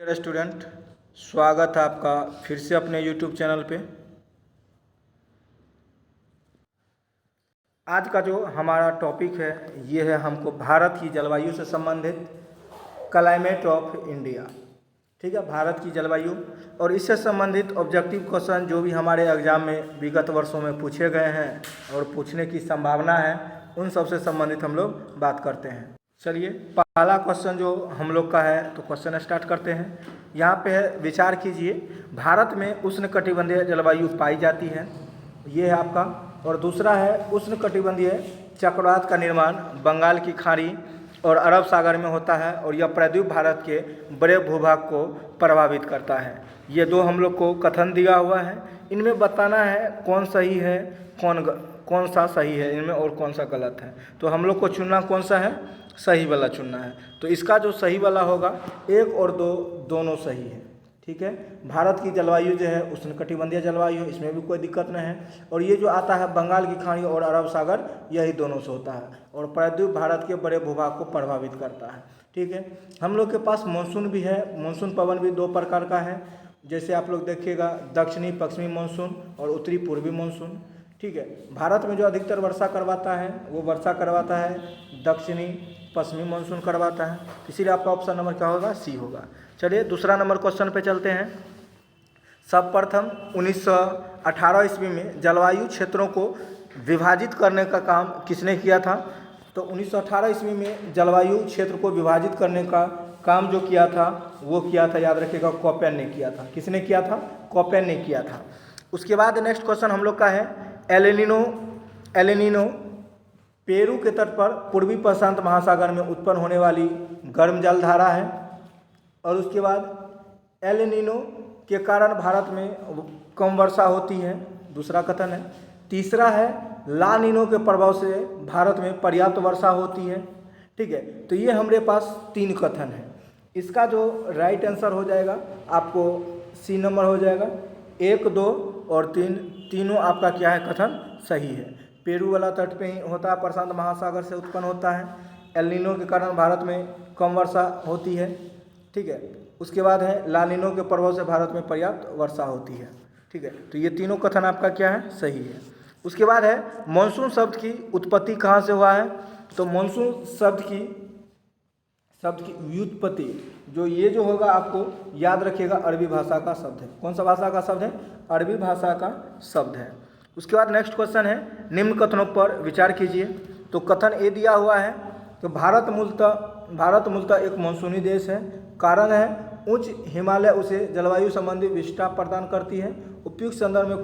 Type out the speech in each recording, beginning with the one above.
Dear student, स्वागत है आपका फिर से अपने यूट्यूब चैनल पे। आज का जो हमारा टॉपिक है ये है हमको भारत की जलवायु से संबंधित क्लाइमेट ऑफ इंडिया। ठीक है, भारत की जलवायु और इससे संबंधित ऑब्जेक्टिव क्वेश्चन जो भी हमारे एग्जाम में विगत वर्षों में पूछे गए हैं और पूछने की संभावना है उन सब से संबंधित हम लोग बात करते हैं। चलिए, पहला क्वेश्चन जो हम लोग का है तो क्वेश्चन स्टार्ट करते हैं। यहाँ पे है, विचार कीजिए, भारत में उष्णकटिबंधीय जलवायु पाई जाती है, ये है आपका। और दूसरा है, उष्णकटिबंधीय चक्रवात का निर्माण बंगाल की खाड़ी और अरब सागर में होता है और यह प्रायद्वीप भारत के बड़े भूभाग को प्रभावित करता है। ये दो हम लोग को कथन दिया हुआ है, इनमें बताना है कौन सही है कौन सा सही है इनमें और कौन सा गलत है। तो हम लोग को चुनना कौन सा है, सही वाला चुनना है। तो इसका जो सही वाला होगा 1 और 2 दोनों सही है। ठीक है, भारत की जलवायु जो है उष्णकटिबंधीय जलवायु है, इसमें भी कोई दिक्कत नहीं है। और ये जो आता है बंगाल की खाड़ी और अरब सागर, यही दोनों से होता है और प्रायद्वीप भारत के बड़े भूभाग को प्रभावित करता है। ठीक है, हम लोग के पास मानसून भी है। मानसून पवन भी 2 प्रकार का है, जैसे आप लोग देखिएगा, दक्षिणी पश्चिमी मानसून और उत्तरी पूर्वी मानसून। ठीक है, भारत में जो अधिकतर वर्षा करवाता है वो वर्षा करवाता है दक्षिणी पश्चिमी मानसून करवाता है, इसीलिए आपका ऑप्शन नंबर क्या होगा, सी होगा। चलिए, दूसरा नंबर क्वेश्चन पे चलते हैं। सर्वप्रथम 1918 ईस्वी में जलवायु क्षेत्रों को विभाजित करने का काम किसने किया था? तो 1918 ईस्वी में जलवायु क्षेत्र को विभाजित करने का काम जो किया था वो किया था, याद रखिएगा, कोपेन ने किया था। किसने किया था? कोपेन ने किया था। उसके बाद नेक्स्ट क्वेश्चन हम लोग का है, एल नीनो पेरू के तट पर पूर्वी प्रशांत महासागर में उत्पन्न होने वाली गर्म जलधारा है। और उसके बाद एल नीनो के कारण भारत में कम वर्षा होती है, दूसरा कथन है। तीसरा है, ला नीनो के प्रभाव से भारत में पर्याप्त वर्षा होती है। ठीक है, तो ये हमारे पास 3 कथन है। इसका जो राइट आंसर हो जाएगा आपको सी नंबर हो जाएगा। 1, 2 और 3 तीनों आपका क्या है, कथन सही है। पेरू वाला तट पे ही होता है, प्रशांत महासागर से उत्पन्न होता है। एल नीनो के कारण भारत में कम वर्षा होती है। ठीक है, उसके बाद है ला नीनो के प्रभाव से भारत में पर्याप्त वर्षा होती है। ठीक है, तो ये तीनों कथन आपका क्या है, सही है। उसके बाद है, मानसून शब्द की उत्पत्ति कहाँ से हुआ है? तो मानसून शब्द की व्युत्पत्ति जो होगा आपको याद रखिएगा, अरबी भाषा का शब्द है। कौन सा भाषा का शब्द है? अरबी भाषा का शब्द है। उसके बाद नेक्स्ट क्वेश्चन है, निम्न कथनों पर विचार कीजिए। तो कथन ए दिया हुआ है, तो भारत मूलतः एक मानसूनी देश है। कारण है, उच्च हिमालय उसे जलवायु संबंधी विशिष्टता प्रदान करती है। उपयुक्त संदर्भ में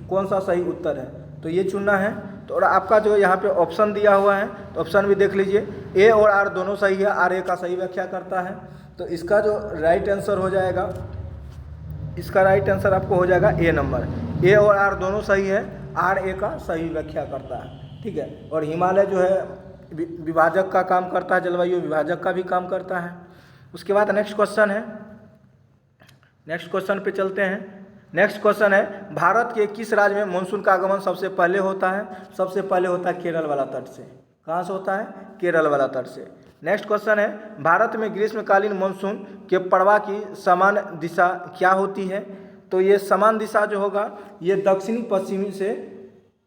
कौन सा सही उत्तर है? तो ये चुनना है। तो और आपका जो यहाँ पे ऑप्शन दिया हुआ है तो ऑप्शन भी देख लीजिए, ए और आर दोनों सही है। आर ए का सही व्याख्या करता है, तो इसका जो राइट आंसर हो जाएगा, इसका राइट आंसर आपको हो जाएगा ए नंबर। ए और आर दोनों सही है, आर ए का सही व्याख्या करता है। ठीक है, और हिमालय जो है विभाजक का काम करता है, जलवायु विभाजक का भी काम करता है। उसके बाद नेक्स्ट क्वेश्चन है, नेक्स्ट क्वेश्चन पे चलते हैं। नेक्स्ट क्वेश्चन है, भारत के किस राज्य में मानसून का आगमन सबसे पहले होता है? सबसे पहले होता है केरल वाला तट से। कहाँ से होता है? केरल वाला तट से। नेक्स्ट क्वेश्चन है, भारत में ग्रीष्मकालीन मानसून के प्रवाह की समान दिशा क्या होती है? तो ये समान दिशा जो होगा ये दक्षिणी पश्चिमी से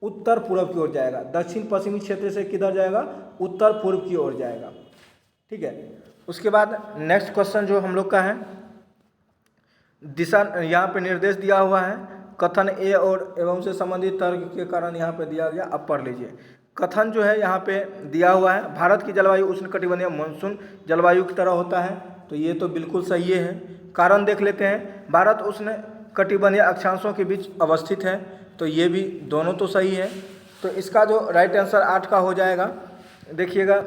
उत्तर पूर्व की ओर जाएगा। दक्षिण पश्चिमी क्षेत्र से किधर जाएगा? उत्तर पूर्व की ओर जाएगा। ठीक है, उसके बाद नेक्स्ट क्वेश्चन जो हम लोग का है, दिशा यहाँ पे निर्देश दिया हुआ है। कथन ए और एवं से संबंधित तर्क के कारण यहाँ पे दिया गया, अब पढ़ लीजिए। कथन जो है यहाँ पे दिया हुआ है, भारत की जलवायु उष्णकटिबंधीय मानसून जलवायु की तरह होता है, तो ये तो बिल्कुल सही है। कारण देख लेते हैं, भारत उष्णकटिबंधीय अक्षांशों के बीच अवस्थित है, तो ये भी दोनों तो सही है। तो इसका जो राइट आंसर 8 का हो जाएगा, देखिएगा,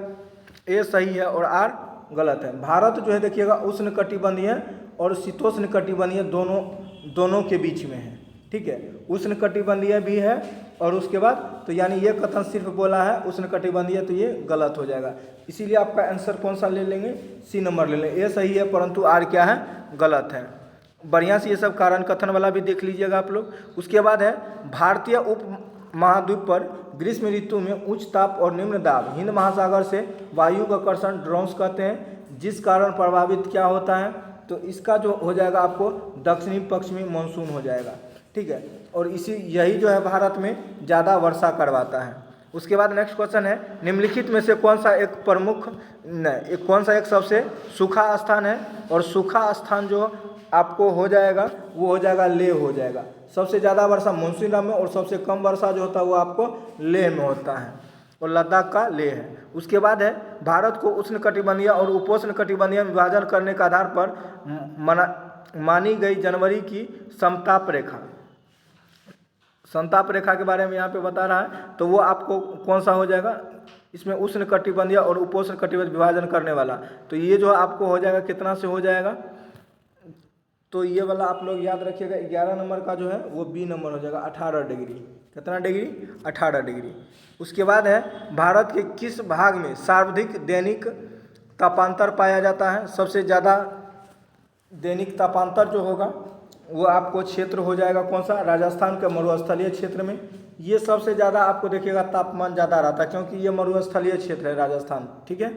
ए सही है और आर गलत है। भारत जो है देखिएगा उष्णकटिबंधीय और शीतोष्णकटिबंधीय दोनों के बीच में है। ठीक है, उष्णकटिबंधीय भी है और उसके बाद तो यानी ये कथन सिर्फ बोला है उष्णकटिबंधीय, तो ये गलत हो जाएगा। इसीलिए आपका आंसर कौन सा ले लेंगे? सी नंबर ले लेंगे। ए सही है परंतु आर क्या है? गलत है। बढ़िया से ये सब कारण कथन वाला भी देख लीजिएगा आप लोग। उसके बाद है, भारतीय उप महाद्वीप पर ग्रीष्म ऋतु में उच्च ताप और निम्न दाब हिंद महासागर से वायु का आकर्षण ड्रोन्स कहते हैं। जिस कारण प्रभावित क्या होता है, तो इसका जो हो जाएगा आपको दक्षिणी पश्चिमी मानसून हो जाएगा, ठीक है। और यही जो है भारत में ज़्यादा वर्षा करवाता है। उसके बाद नेक्स्ट क्वेश्चन है, निम्नलिखित में से कौन सा एक सबसे सूखा स्थान है, और सूखा स्थान जो आपको हो जाएगा वो हो जाएगा लेह हो जाएगा। सबसे ज़्यादा वर्षा मानसून में और सबसे कम वर्षा जो होता है वो आपको लेह में होता है, और लद्दाख का लेह है। उसके बाद है, भारत को उष्णकटिबंधीय और उपोष्ण कटिबंधीय विभाजन करने के आधार पर मानी गई जनवरी की समताप रेखा के बारे में यहाँ पे बता रहा है, तो वो आपको कौन सा हो जाएगा, इसमें उष्ण कटिबंधीय और उपोष्ण कटिबंधीय विभाजन करने वाला, तो ये जो आपको हो जाएगा कितना से हो जाएगा, तो ये वाला आप लोग याद रखिएगा 11 नंबर का जो है वो बी नंबर हो जाएगा 18 डिग्री। कितना डिग्री, 18 डिग्री। उसके बाद है, भारत के किस भाग में सर्वाधिक दैनिक तापांतर पाया जाता है, सबसे ज़्यादा दैनिक तापांतर जो होगा वो आपको क्षेत्र हो जाएगा कौन सा, राजस्थान के मरुस्थलीय क्षेत्र में। ये सबसे ज़्यादा आपको देखिएगा तापमान ज़्यादा रहता है, क्योंकि ये मरुस्थलीय क्षेत्र है राजस्थान, ठीक है।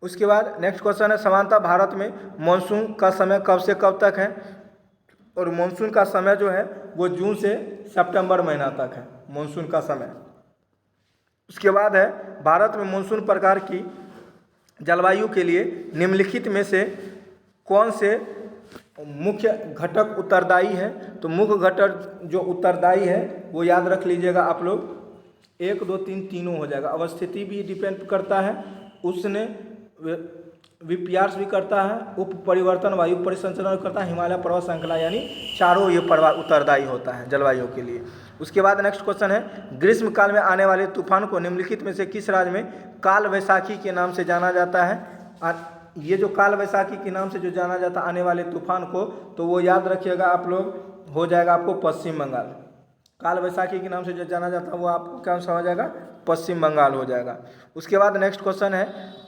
उसके बाद नेक्स्ट क्वेश्चन है, सामान्यतः भारत में मानसून का समय कब से कब तक है, और मानसून का समय जो है वो जून से सितंबर महीना तक है मानसून का समय। उसके बाद है, भारत में मानसून प्रकार की जलवायु के लिए निम्नलिखित में से कौन से मुख्य घटक उत्तरदायी है, तो मुख्य घटक जो उत्तरदायी है वो याद रख लीजिएगा आप लोग, 1 2 3 तीनों हो जाएगा। अवस्थिति भी डिपेंड करता है, उसने विपर्यास भी करता है, उप परिवर्तन वायु परिसंचरण करता है, हिमालय पर्वत श्रृंखला, यानी चारों ये उत्तरदायी होता है जलवायु के लिए। उसके बाद नेक्स्ट क्वेश्चन है, ग्रीष्म काल में आने वाले तूफान को निम्नलिखित में से किस राज्य में काल वैशाखी के नाम से जाना जाता है। ये जो काल वैशाखी के नाम से जो जाना जाता है आने वाले तूफान को, तो वो याद रखिएगा आप लोग, हो जाएगा आपको पश्चिम बंगाल। काल वैशाखी के नाम से जो जाना जाता है वो आपको कौन सा हो जाएगा, पश्चिम बंगाल हो जाएगा। उसके बाद नेक्स्ट क्वेश्चन है,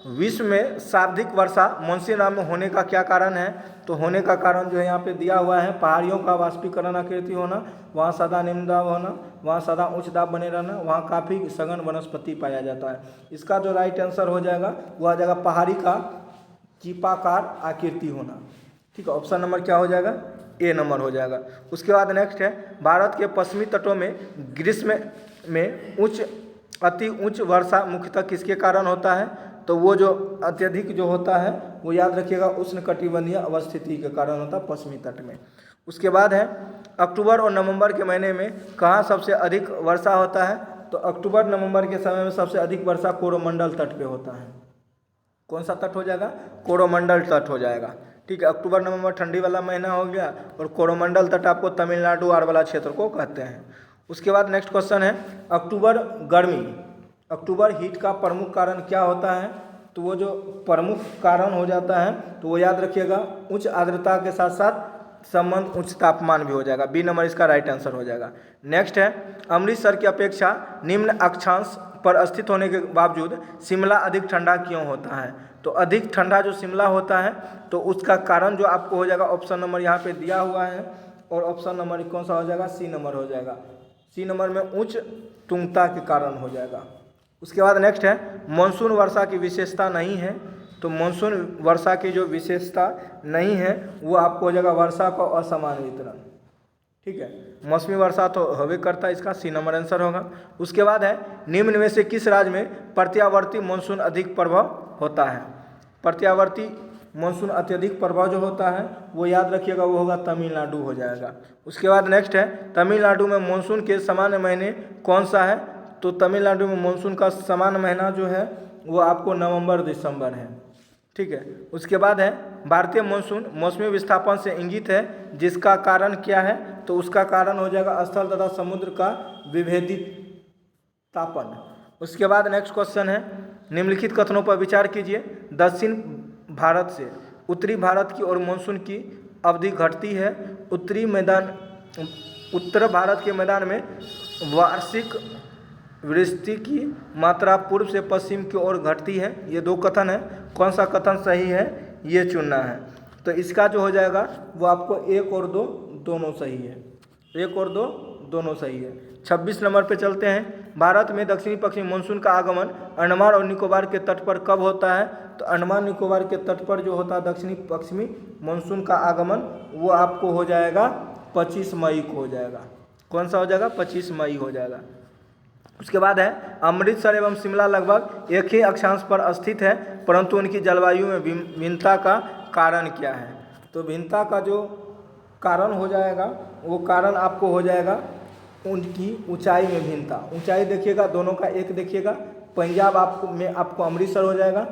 विश्व में सर्वाधिक वर्षा मानसून में होने का क्या कारण है, तो होने का कारण जो है यहाँ पे दिया हुआ है, पहाड़ियों का वाष्पीकरण आकृति होना, वहाँ सदा निम्न दाब होना, वहाँ सदा उच्च दाब बने रहना, वहाँ काफ़ी सघन वनस्पति पाया जाता है। इसका जो राइट आंसर हो जाएगा वो आ जाएगा पहाड़ी का चीपाकार आकृति होना, ठीक है। ऑप्शन नंबर क्या हो जाएगा, ए नंबर हो जाएगा। उसके बाद नेक्स्ट है, भारत के पश्चिमी तटों में ग्रीष्म में अति उच्च वर्षा मुख्यतः किसके कारण होता है, तो वो जो अत्यधिक जो होता है वो याद रखिएगा उष्णकटिबंधीय अवस्थिति के कारण होता है पश्चिमी तट में। उसके बाद है, अक्टूबर और नवंबर के महीने में कहाँ सबसे अधिक वर्षा होता है, तो अक्टूबर नवंबर के समय में सबसे अधिक वर्षा कोरोमंडल तट पे होता है। कौन सा तट हो जाएगा, कोरोमंडल तट हो जाएगा, ठीक है। अक्टूबर नवंबर ठंडी वाला महीना हो गया, और कोरोमंडल तट आपको तमिलनाडु आर वाला क्षेत्र को कहते हैं। उसके बाद नेक्स्ट क्वेश्चन है, अक्टूबर गर्मी, अक्टूबर हीट का प्रमुख कारण क्या होता है, तो वो जो प्रमुख कारण हो जाता है तो वो याद रखिएगा उच्च आर्द्रता के साथ साथ संबंध उच्च तापमान भी हो जाएगा, बी नंबर इसका राइट आंसर हो जाएगा। नेक्स्ट है, अमृतसर की अपेक्षा निम्न अक्षांश पर स्थित होने के बावजूद शिमला अधिक ठंडा क्यों होता है, तो अधिक ठंडा जो शिमला होता है तो उसका कारण जो आपको हो जाएगा, ऑप्शन नंबर यहाँ पे दिया हुआ है, और ऑप्शन नंबर कौन सा हो जाएगा, सी नंबर हो जाएगा। सी नंबर में उच्च तुंगता के कारण हो जाएगा। उसके बाद नेक्स्ट है, मानसून वर्षा की विशेषता नहीं है, तो मानसून वर्षा की जो विशेषता नहीं है वो आपको हो जाएगा वर्षा का असमान वितरण, ठीक है। मौसमी वर्षा तो होवे करता है, इसका सी नंबर आंसर होगा। उसके बाद है, निम्न में से किस राज्य में प्रत्यावर्ती मानसून अधिक प्रभाव होता है, प्रत्यावर्ती मानसून अत्यधिक प्रभाव जो होता है वो याद रखिएगा वो होगा तमिलनाडु हो जाएगा। उसके बाद नेक्स्ट है, तमिलनाडु में मानसून के सामान्य महीने कौन सा है, तो तमिलनाडु में मानसून का सामान्य महीना जो है वो आपको नवंबर दिसंबर है, ठीक है। उसके बाद है, भारतीय मानसून मौसमी विस्थापन से इंगित है, जिसका कारण क्या है, तो उसका कारण हो जाएगा स्थल तथा समुद्र का विभेदित तापन। उसके बाद नेक्स्ट क्वेश्चन है, निम्नलिखित कथनों पर विचार कीजिए, दक्षिण भारत से उत्तरी भारत की ओर मानसून की अवधि घटती है, उत्तर भारत के मैदान में वार्षिक वृष्टि की मात्रा पूर्व से पश्चिम की ओर घटती है। ये दो कथन है, कौन सा कथन सही है ये चुनना है। तो इसका जो हो जाएगा वो आपको 1 और 2 दोनों सही है, 1 और 2 दोनों सही है। 26 नंबर पे चलते हैं। भारत में दक्षिणी पश्चिमी मानसून का आगमन अंडमान और निकोबार के तट पर कब होता है? तो अंडमान निकोबार के तट पर जो होता है दक्षिणी पश्चिमी मानसून का आगमन, वो आपको हो जाएगा 25 मई को हो जाएगा। कौन सा हो जाएगा? 25 मई हो जाएगा। उसके बाद है अमृतसर एवं शिमला लगभग एक ही अक्षांश पर स्थित है, परंतु उनकी जलवायु में भिन्नता का कारण क्या है? तो भिन्नता का जो कारण हो जाएगा, वो कारण आपको हो जाएगा उनकी ऊंचाई में भिन्नता। ऊंचाई देखिएगा, दोनों का एक देखिएगा। पंजाब आपको अमृतसर हो जाएगा,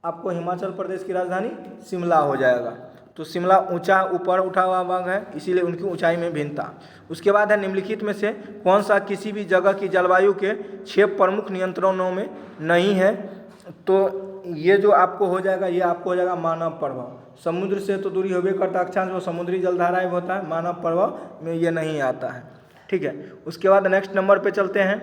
आपको हिमाचल प्रदेश की राजधानी शिमला हो जाएगा। तो शिमला ऊंचा ऊपर उठा हुआ भाग है, इसीलिए उनकी ऊंचाई में भिन्नता। उसके बाद है निम्नलिखित में से कौन सा किसी भी जगह की जलवायु के 6 प्रमुख नियंत्रणों में नहीं है? तो ये जो आपको हो जाएगा, ये आपको हो जाएगा मानव प्रभाव। समुद्र से तो दूरी होबे करता अक्षांश, वो समुद्री जलधाराएं होता है, मानव प्रभाव में ये नहीं आता है। ठीक है। उसके बाद नेक्स्ट नंबर पे चलते हैं।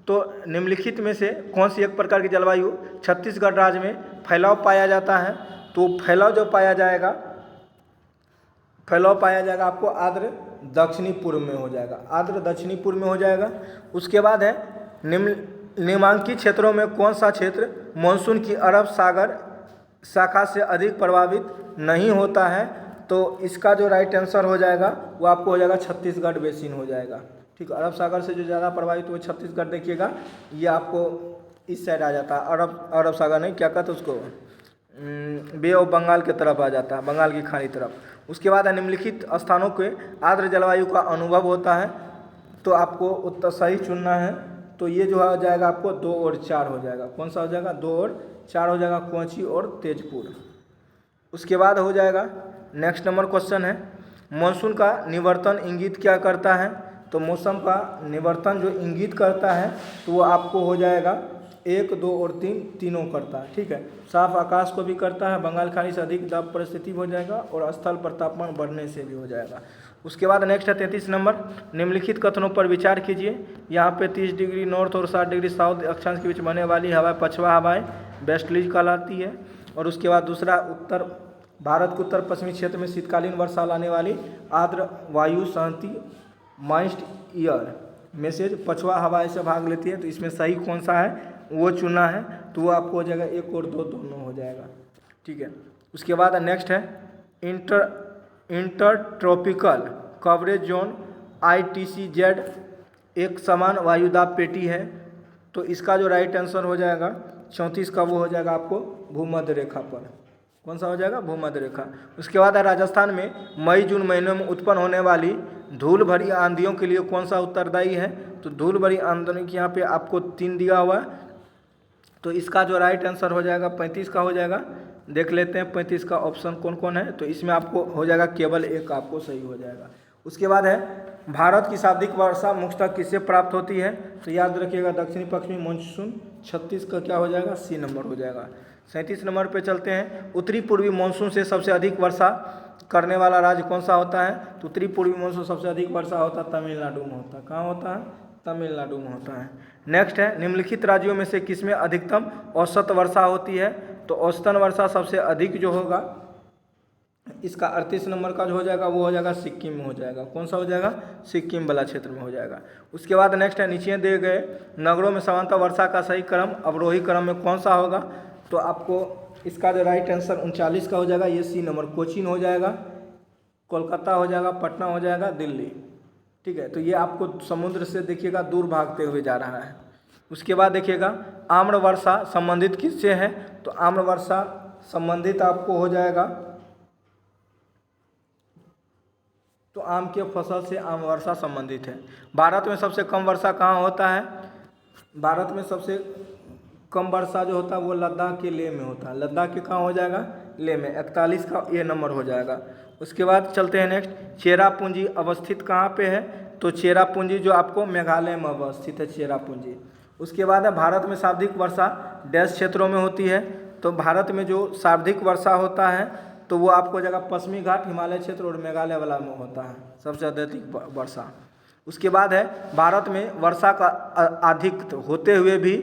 तो निम्नलिखित में से कौन सी एक प्रकार की जलवायु छत्तीसगढ़ राज्य में फैलाव पाया जाता है? तो फैलाव जो पाया जाएगा आपको आर्द्र दक्षिणी पूर्व में हो जाएगा, आर्द्र दक्षिणी पूर्व में हो जाएगा। उसके बाद है निम्नांकित क्षेत्रों में कौन सा क्षेत्र मानसून की अरब सागर शाखा से अधिक प्रभावित नहीं होता है? तो इसका जो राइट आंसर हो जाएगा वो आपको हो जाएगा छत्तीसगढ़ बेसिन हो जाएगा। ठीक है। अरब सागर से जो ज़्यादा प्रभावित हुए छत्तीसगढ़ देखिएगा, ये आपको इस साइड आ जाता है। अरब सागर नहीं, क्या कहते उसको, बे ऑफ बंगाल की तरफ आ जाता है, बंगाल की खाड़ी तरफ। उसके बाद निम्नलिखित स्थानों के आर्द्र जलवायु का अनुभव होता है, तो आपको उत्तर सही चुनना है। तो ये जो हो जाएगा आपको 2 और 4 हो जाएगा। कौन सा हो जाएगा? 2 और 4 हो जाएगा, कोची और तेजपुर। उसके बाद हो जाएगा नेक्स्ट नंबर क्वेश्चन है, मानसून का निवर्तन इंगित क्या करता है? तो मौसम का निवर्तन जो इंगित करता है, तो वो आपको हो जाएगा 1, 2 और 3 तीनों करता है। ठीक है। साफ आकाश को भी करता है, बंगाल खाड़ी से अधिक दाब परिस्थिति हो जाएगा, और स्थल पर तापमान बढ़ने से भी हो जाएगा। उसके बाद नेक्स्ट है 33 नंबर, निम्नलिखित कथनों पर विचार कीजिए। यहाँ पे 30 डिग्री नॉर्थ और 60 डिग्री साउथ अक्षांश के बीच बहने वाली हवाएं पछवा हवाएं वेस्टलीज कहलाती है। और उसके बाद दूसरा, उत्तर भारत के उत्तर पश्चिमी क्षेत्र में शीतकालीन वर्षा लाने वाली आर्द्र वायु सहती मॉइस्ट ईयर में से पछवा हवाएं से भाग लेती है। तो इसमें सही कौन सा है वो चुना है, तो वो आपको हो जाएगा 1 और 2 दोनों हो जाएगा। ठीक है। उसके बाद नेक्स्ट है inter tropical coverage zone ITCZ एक समान वायुदाब पेटी है। तो इसका जो राइट आंसर हो जाएगा 34 का, वो हो जाएगा आपको भूमध्य रेखा पर। कौन सा हो जाएगा? भूमध्य रेखा। उसके बाद है राजस्थान में मई जून महीनों में उत्पन्न होने वाली धूल भरी आंधियों के लिए कौन सा उत्तरदायी है? तो धूल भरी आंधियों की यहाँ पे आपको 3 दिया हुआ है, तो इसका जो राइट आंसर हो जाएगा 35 का हो जाएगा। देख लेते हैं 35 का ऑप्शन कौन कौन है। तो इसमें आपको हो जाएगा केवल एक आपको सही हो जाएगा। उसके बाद है भारत की शाब्दिक वर्षा मुख्यतः किससे प्राप्त होती है? तो याद रखिएगा दक्षिणी पश्चिमी मानसून। 36 का क्या हो जाएगा? सी नंबर हो जाएगा। 37 नंबर पे चलते हैं, उत्तरी पूर्वी मानसून से सबसे अधिक वर्षा करने वाला राज्य कौन सा होता है? तो उत्तरी पूर्वी मानसून सबसे अधिक वर्षा होता है तमिलनाडु में होता है। कहाँ होता है? तमिलनाडु में होता है। नेक्स्ट है निम्नलिखित राज्यों में से किसमें अधिकतम औसत वर्षा होती है? तो औसतन वर्षा सबसे अधिक जो होगा इसका 38 नंबर का जो हो जाएगा वो हो जाएगा सिक्किम में हो जाएगा। कौन सा हो जाएगा? सिक्किम वाला क्षेत्र में हो जाएगा। उसके बाद नेक्स्ट है नीचे दिए गए नगरों में समांतर वर्षा का सही क्रम अवरोही क्रम में कौन सा होगा? तो आपको इसका जो राइट आंसर 39 का हो जाएगा, ये सी नंबर कोचीन हो जाएगा, कोलकाता हो जाएगा, पटना हो जाएगा, दिल्ली। ठीक है। तो ये आपको समुद्र से देखिएगा दूर भागते हुए जा रहा है। उसके बाद देखिएगा आम्र वर्षा संबंधित किससे है? तो आम्र वर्षा संबंधित आपको हो जाएगा, तो आम के फसल से आम वर्षा संबंधित है। भारत में सबसे कम वर्षा कहाँ होता है? भारत में सबसे कम वर्षा जो होता है वो लद्दाख के लेह में होता है। लद्दाख के कहाँ हो जाएगा? लेह में। 41 का ये नंबर हो जाएगा। उसके बाद चलते हैं नेक्स्ट, चेरापूंजी अवस्थित कहाँ पे है? तो चेरापूंजी जो आपको मेघालय में अवस्थित है चेरापूंजी। उसके बाद है भारत में सर्वाधिक वर्षा डैश क्षेत्रों में होती है? तो भारत में जो सर्वाधिक वर्षा होता है तो वो आपको जगह पश्चिमी घाट, हिमालय क्षेत्र और मेघालय वाला में होता है सबसे अधिक वर्षा। उसके बाद है भारत में वर्षा का अधिक होते हुए भी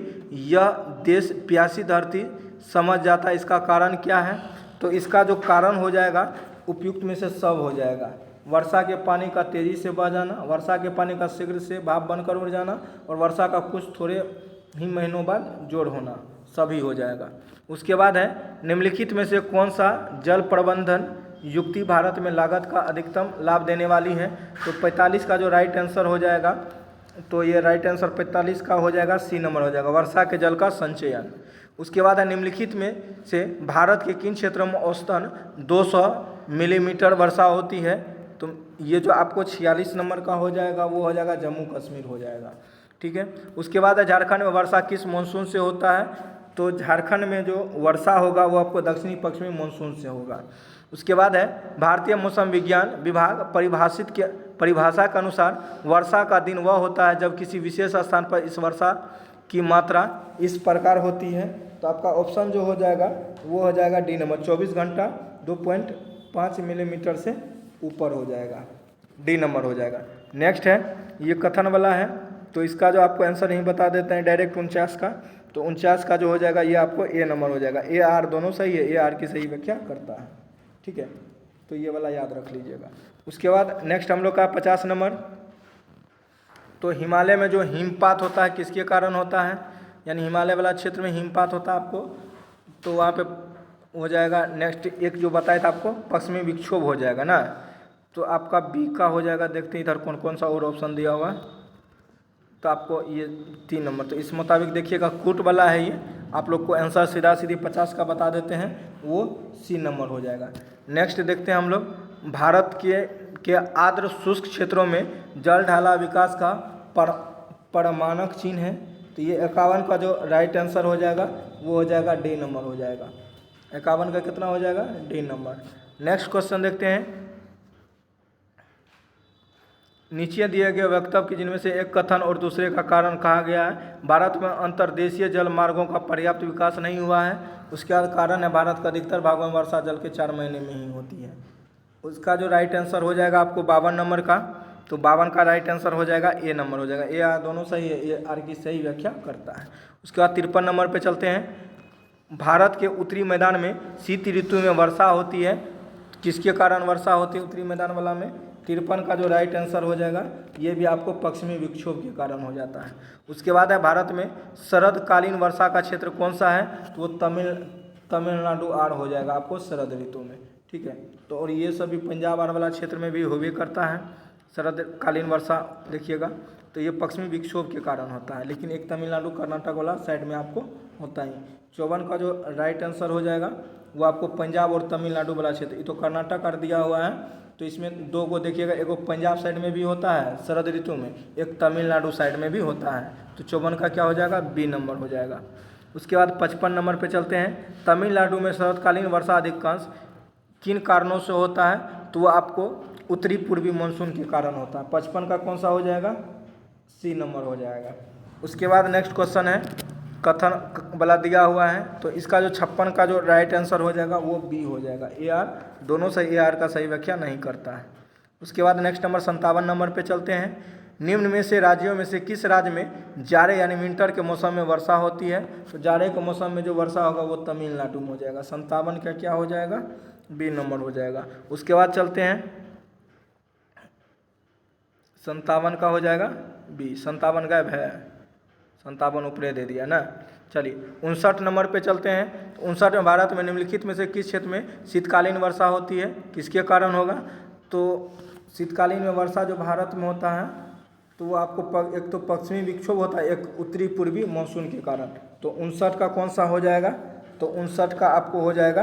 यह देश प्यासी धरती समझ जाता है, इसका कारण क्या है? तो इसका जो कारण हो जाएगा उपयुक्त में से सब हो जाएगा। वर्षा के पानी का तेज़ी से बह जाना, वर्षा के पानी का शीघ्र से भाप बनकर उड़ जाना, और वर्षा का कुछ थोड़े ही महीनों बाद जोड़ होना, सभी हो जाएगा। उसके बाद है निम्नलिखित में से कौन सा जल प्रबंधन युक्ति भारत में लागत का अधिकतम लाभ देने वाली है। तो 45 का जो राइट आंसर हो जाएगा, तो ये राइट आंसर 45 का हो जाएगा, सी नंबर हो जाएगा, वर्षा के जल का संचयन। उसके बाद है निम्नलिखित में से भारत के किन क्षेत्रों में औसतन 200 मिलीमीटर वर्षा होती है। तो ये जो आपको 46 नंबर का हो जाएगा वो हो जाएगा जम्मू कश्मीर हो जाएगा, ठीक है। उसके बाद है झारखंड में वर्षा किस मानसून से होता है। तो झारखंड में जो वर्षा होगा वो आपको दक्षिणी पश्चिमी मानसून से होगा। उसके बाद है भारतीय मौसम विज्ञान विभाग परिभाषा के अनुसार वर्षा का दिन वह होता है जब किसी विशेष स्थान पर इस वर्षा की मात्रा इस प्रकार होती है। तो आपका ऑप्शन जो हो जाएगा वो हो जाएगा डी नंबर, 24 घंटा 2.5 मिलीमीटर से ऊपर हो जाएगा, डी नंबर हो जाएगा। नेक्स्ट है ये कथन वाला है, तो इसका जो आपको आंसर नहीं बता देते हैं डायरेक्ट 49 का, तो 49 का जो हो जाएगा ये आपको ए नंबर हो जाएगा। ए आर दोनों सही है, ए आर की सही व्याख्या करता है, ठीक है। तो ये वाला याद रख लीजिएगा। उसके बाद नेक्स्ट हम लोग का 50 नंबर, तो हिमालय में जो हिमपात होता है किसके कारण होता है, यानी हिमालय वाला क्षेत्र में हिमपात होता है आपको, तो वहाँ पे हो जाएगा नेक्स्ट एक जो बताया था आपको पश्चिमी विक्षोभ हो जाएगा ना, तो आपका बी का हो जाएगा। देखते हैं इधर कौन कौन सा और ऑप्शन दिया हुआ है, तो आपको ये 3 नंबर, तो इस मुताबिक देखिएगा कूट वाला है ये, आप लोग को आंसर सीधा सीधी 50 का बता देते हैं, वो सी नंबर हो जाएगा। नेक्स्ट देखते हैं हम लोग भारत के आर्द्र शुष्क क्षेत्रों में जल ढाला विकास का परमाणक चिन्ह है। तो ये 51 का जो राइट आंसर हो जाएगा वो हो जाएगा डी नंबर हो जाएगा। 51 का कितना हो जाएगा, डी नंबर। नेक्स्ट क्वेश्चन देखते हैं, नीचे दिए गए वक्तव्य की जिनमें से एक कथन और दूसरे का कारण कहा गया है। भारत में अंतर्देशीय जल मार्गों का पर्याप्त विकास नहीं हुआ है। उसके बाद कारण है भारत का अधिकतर भागों में वर्षा जल के 4 महीने में ही होती है। उसका जो राइट आंसर हो जाएगा आपको 52 नंबर का, तो 52 का राइट आंसर हो जाएगा ए नंबर हो जाएगा। ए आर दोनों सही है, ए आर की सही व्याख्या करता है। उसके बाद 53 नंबर पे चलते हैं। भारत के उत्तरी मैदान में शीत ऋतु में वर्षा होती है, किसके कारण वर्षा होती है उत्तरी मैदान वाला में। 53 का जो राइट आंसर हो जाएगा ये भी आपको पश्चिमी विक्षोभ के कारण हो जाता है। उसके बाद है भारत में शरदकालीन वर्षा का क्षेत्र कौन सा है, तो वो तमिलनाडु आर हो जाएगा आपको शरद ऋतु में, ठीक है। तो और ये सभी पंजाब आर वाला क्षेत्र में भी होवे करता है शरदकालीन वर्षा, देखिएगा। तो ये पश्चिमी विक्षोभ के कारण होता है, लेकिन एक तमिलनाडु कर्नाटक वाला साइड में आपको होता ही। 54 का जो राइट आंसर हो जाएगा वो आपको पंजाब और तमिलनाडु वाला क्षेत्र, ये तो कर्नाटक कर दिया हुआ है, तो इसमें 2 को देखिएगा, एक पंजाब साइड में भी होता है शरद ऋतु में, एक तमिलनाडु साइड में भी होता है। तो 54 का क्या हो जाएगा, बी नंबर हो जाएगा। उसके बाद 55 नंबर पे चलते हैं। तमिलनाडु में शरदकालीन वर्षा अधिकांश किन कारणों से होता है, तो वो आपको उत्तरी पूर्वी मानसून के कारण होता है। 55 का कौन सा हो जाएगा, सी नंबर हो जाएगा। उसके बाद नेक्स्ट क्वेश्चन है, कथन वाला दिया हुआ है, तो इसका जो 56 का जो राइट आंसर हो जाएगा वो बी हो जाएगा। ए आर दोनों सही, ए आर का सही व्याख्या नहीं करता है। उसके बाद नेक्स्ट नंबर 57 नंबर पे चलते हैं। निम्न में से राज्यों में से किस राज्य में जाड़े यानी विंटर के मौसम में वर्षा होती है, तो जाड़े के मौसम में जो वर्षा होगा वो तमिलनाडु में हो जाएगा। 57 का क्या हो जाएगा, बी नंबर हो जाएगा। उसके बाद चलते हैं 57 का हो जाएगा बी, 57 गायब है, 57 ऊपरे दे दिया ना। चलिए 59 नंबर पे चलते हैं। 59 में भारत में निम्नलिखित में से किस क्षेत्र में शीतकालीन वर्षा होती है, किसके कारण होगा। तो शीतकालीन में वर्षा जो भारत में होता है तो वो आपको एक तो पश्चिमी विक्षोभ होता है, एक उत्तरी पूर्वी मानसून के कारण। तो 59 का कौन सा हो जाएगा, तो 59 का आपको हो जाएगा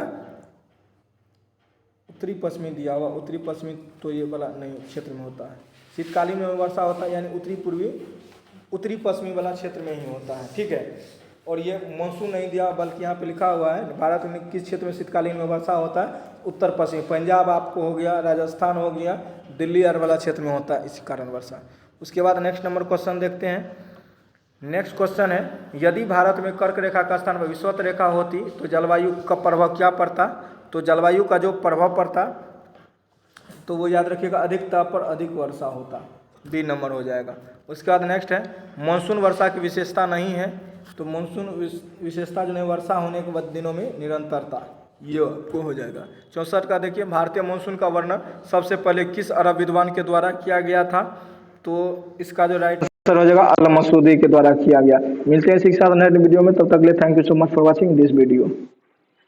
उत्तरी पश्चिमी दिया हुआ, उत्तरी पश्चिमी तो ये वाला नहीं क्षेत्र में होता है। शीतकालीन में वर्षा होता है यानी उत्तरी पश्चिमी वाला क्षेत्र में ही होता है, ठीक है। और ये मानसून नहीं दिया बल्कि यहाँ पे लिखा हुआ है भारत में किस क्षेत्र में शीतकालीन में वर्षा होता है, उत्तर पश्चिमी, पंजाब आपको हो गया, राजस्थान हो गया, दिल्ली और वाला क्षेत्र में होता है, इसी कारण वर्षा। उसके बाद नेक्स्ट नंबर क्वेश्चन देखते हैं। नेक्स्ट क्वेश्चन है, यदि भारत में कर्क रेखा का स्थान पर विषुवत रेखा होती तो जलवायु का प्रभाव क्या पड़ता, तो जलवायु का जो प्रभाव पड़ता तो वो याद रखिएगा अधिक ताप पर अधिक वर्षा होता, बी नंबर हो जाएगा। उसके बाद नेक्स्ट है, मानसून वर्षा की विशेषता नहीं है, तो मानसून विशेषता जो है वर्षा होने के बाद दिनों में निरंतरता, ये आपको हो जाएगा। 64 का देखिए, भारतीय मानसून का वर्णन सबसे पहले किस अरब विद्वान के द्वारा किया गया था? तो इसका जो राइट आंसर हो जाएगा अल मसूदी के द्वारा किया गया। मिलते हैं शिक्षा वीडियो में, तब तक के लिए thank you so much for watching this video.